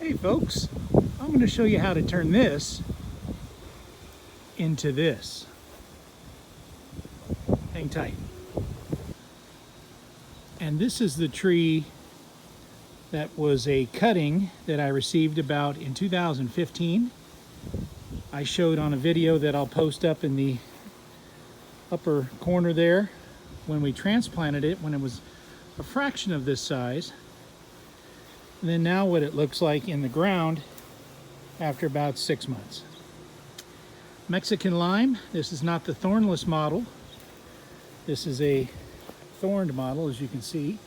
Hey folks, I'm going to show you how to turn this into this. Hang tight. And this is the tree that was a cutting that I received about in 2015. I showed on a video that I'll post up in the upper corner there when we transplanted it when it was a fraction of this size. And then now what it looks like in the ground after about 6 months. Mexican lime, this is not the thornless model. This is a thorned model, as you can see.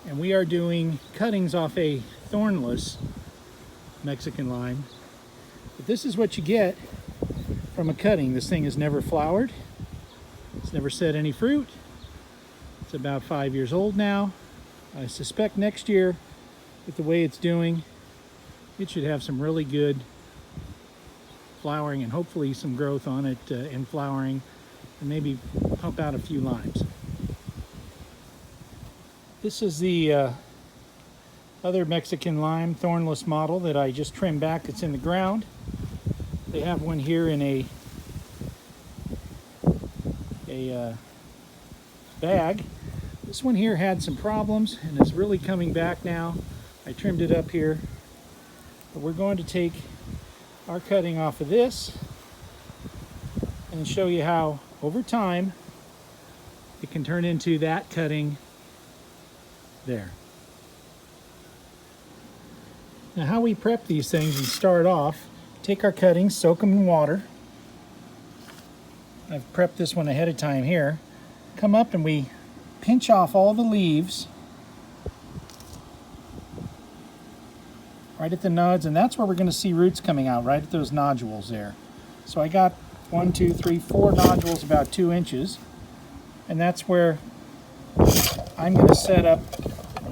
And we are doing cuttings off a thornless Mexican lime. But this is what you get from a cutting. This thing has never flowered. It's never set any fruit. It's about 5 years old now. I suspect next year, with the way it's doing, it should have some really good flowering and hopefully some growth on it and flowering, and maybe pump out a few limes. This is the other Mexican lime thornless model that I just trimmed back that's in the ground. They have one here in a bag. This one here had some problems and is really coming back now. I trimmed it up here. But we're going to take our cutting off of this and show you how over time it can turn into that cutting there. Now how we prep these things and start off, take our cuttings, soak them in water. I've prepped this one ahead of time here. Come up and we pinch off all the leaves right at the nodes, and that's where we're going to see roots coming out, right at those nodules there. So I got 1, 2, 3, 4 nodules about 2 inches, and that's where I'm going to set up.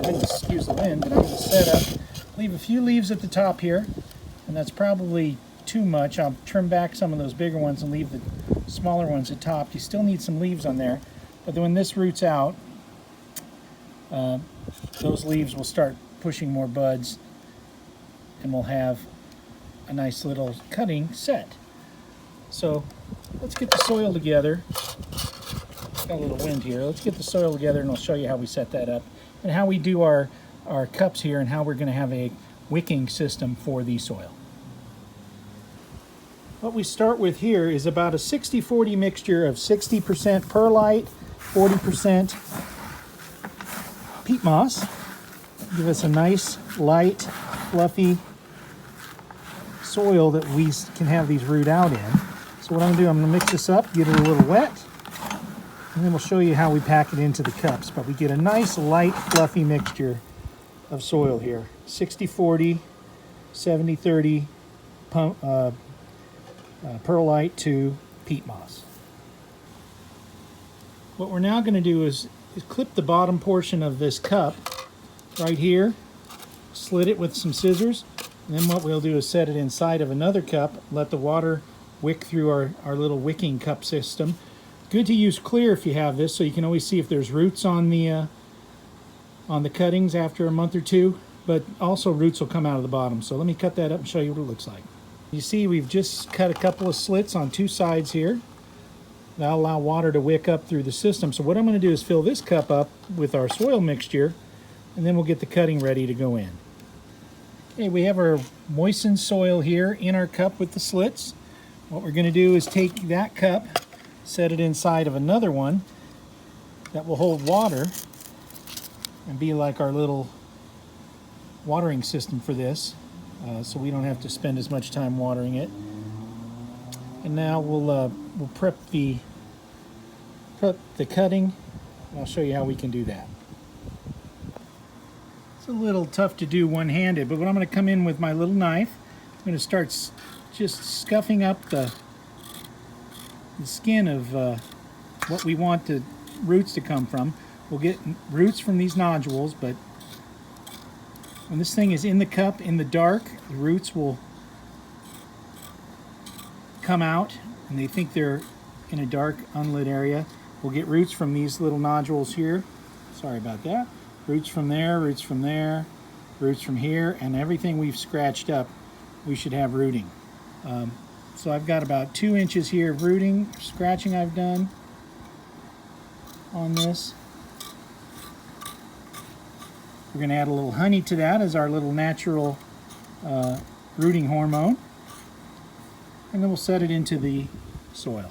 Excuse the wind, but I'm going to set up, leave a few leaves at the top here, and that's probably too much. I'll trim back some of those bigger ones and leave the smaller ones at top. You still need some leaves on there. But then when this roots out, those leaves will start pushing more buds and we'll have a nice little cutting set. So let's get the soil together. Got a little wind here. Let's get the soil together and I'll show you how we set that up and how we do our cups here and how we're going to have a wicking system for the soil. What we start with here is about a 60-40 mixture of 60% perlite, 40% peat moss. Give us a nice, light, fluffy soil that we can have these root out in. So what I'm going to do, I'm going to mix this up, get it a little wet, and then we'll show you how we pack it into the cups. But we get a nice, light, fluffy mixture of soil here. 60-40, 70-30 perlite to peat moss. What we're now going to do is clip the bottom portion of this cup right here, slit it with some scissors, and then what we'll do is set it inside of another cup, let the water wick through our little wicking cup system. Good to use clear if you have this, so you can always see if there's roots on the cuttings after a month or two, but also roots will come out of the bottom. So let me cut that up and show you what it looks like. You see we've just cut a couple of slits on 2 sides here. That'll allow water to wick up through the system. So what I'm going to do is fill this cup up with our soil mixture, and then we'll get the cutting ready to go in. Okay, we have our moistened soil here in our cup with the slits. What we're going to do is take that cup, set it inside of another one that will hold water and be like our little watering system for this, so we don't have to spend as much time watering it. And now we'll prep the cutting, and I'll show you how we can do that. It's a little tough to do one-handed, but what I'm going to come in with my little knife, I'm going to start just scuffing up the skin of what we want the roots to come from. We'll get roots from these nodules, but when this thing is in the cup in the dark, the roots will come out and they think they're in a dark unlit area. We'll get roots from these little nodules here. Sorry about that. Roots from there, roots from here, and everything we've scratched up, we should have rooting. So I've got about 2 inches here of rooting, scratching I've done on this. We're going to add a little honey to that as our little natural rooting hormone. And then we'll set it into the soil.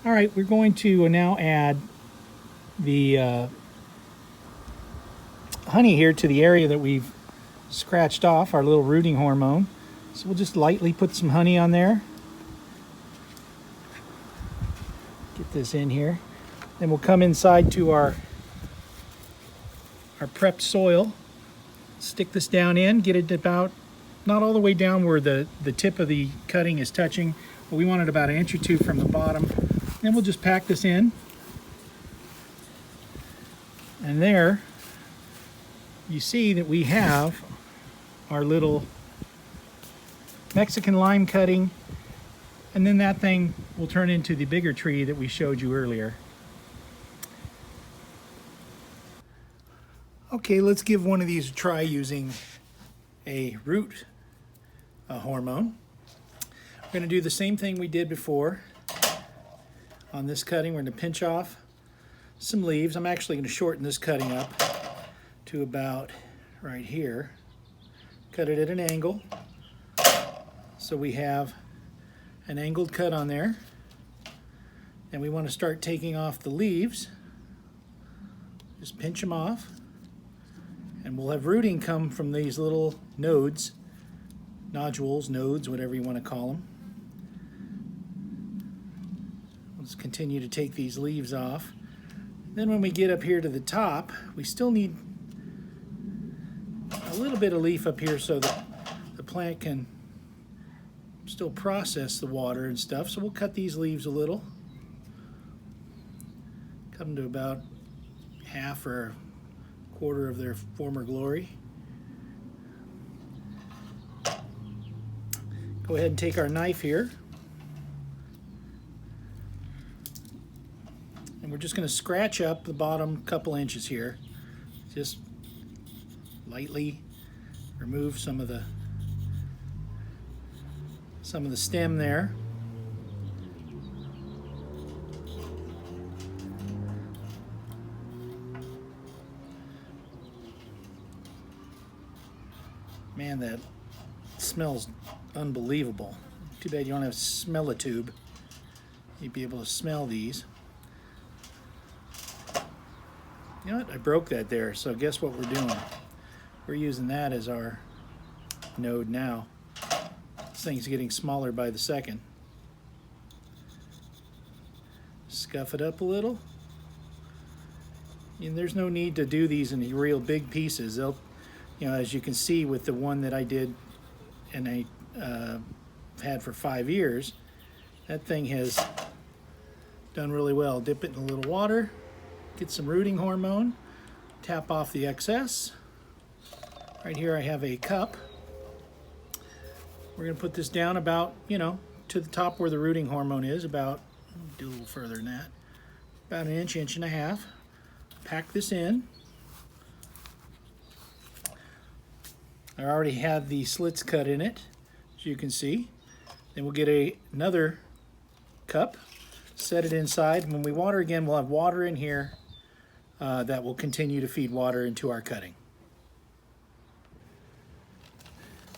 All right, we're going to now add the honey here to the area that we've scratched off, our little rooting hormone. So we'll just lightly put some honey on there. Get this in here. Then we'll come inside to our prepped soil, stick this down in, get it about, not all the way down where the tip of the cutting is touching, but we want it about 1 inch or 2 from the bottom. Then we'll just pack this in. And there, you see that we have our little Mexican lime cutting, and then that thing will turn into the bigger tree that we showed you earlier. Okay, let's give one of these a try using a root hormone. We're going to do the same thing we did before. On this cutting, we're going to pinch off some leaves. I'm actually going to shorten this cutting up to about right here. Cut it at an angle. So we have an angled cut on there. And we want to start taking off the leaves. Just pinch them off. And we'll have rooting come from these little nodes, nodules, nodes, whatever you want to call them. Let's continue to take these leaves off. Then when we get up here to the top, we still need a little bit of leaf up here so that the plant can still process the water and stuff. So we'll cut these leaves a little. Cut them to about half or a quarter of their former glory. Go ahead and take our knife here. And we're just going to scratch up the bottom couple inches here. Just lightly remove some of the stem there. Man, that smells unbelievable. Too bad you don't have a smell-a-tube. You'd be able to smell these. You know what? I broke that there, so guess what we're doing? We're using that as our node now. This thing's getting smaller by the second. Scuff it up a little. And there's no need to do these in real big pieces. They'll, you know, as you can see with the one that I did and I had for 5 years, that thing has done really well. Dip it in a little water. Get some rooting hormone, tap off the excess. Right here I have a cup. We're going to put this down about, you know, to the top where the rooting hormone is, about, do a little further than that, about 1 inch, 1.5 inches. Pack this in. I already have the slits cut in it, as you can see. Then we'll get another cup, set it inside. When we water again, we'll have water in here that will continue to feed water into our cutting.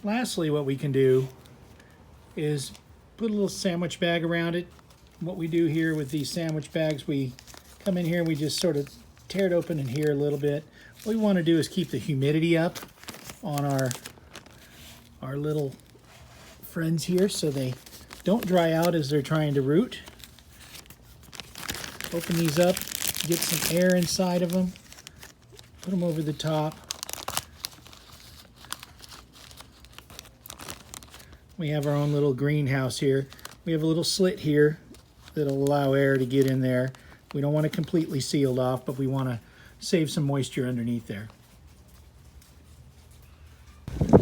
Lastly, what we can do is put a little sandwich bag around it. What we do here with these sandwich bags, we come in here and we just sort of tear it open in here a little bit. What we want to do is keep the humidity up on our little friends here so they don't dry out as they're trying to root. Open these up, get some air inside of them, put them over the top. We have our own little greenhouse here. We have a little slit here that'll allow air to get in there. We don't want it completely sealed off, but we want to save some moisture underneath there.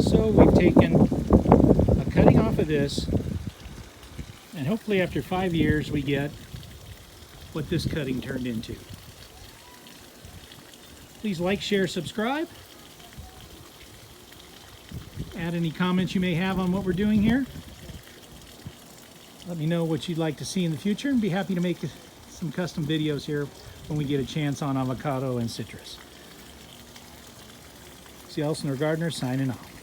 So we've taken a cutting off of this, and hopefully after 5 years we get what this cutting turned into. Please like, share, subscribe. Add any comments you may have on what we're doing here. Let me know what you'd like to see in the future, and be happy to make some custom videos here when we get a chance on avocado and citrus. C. Elsinore Gardener signing off.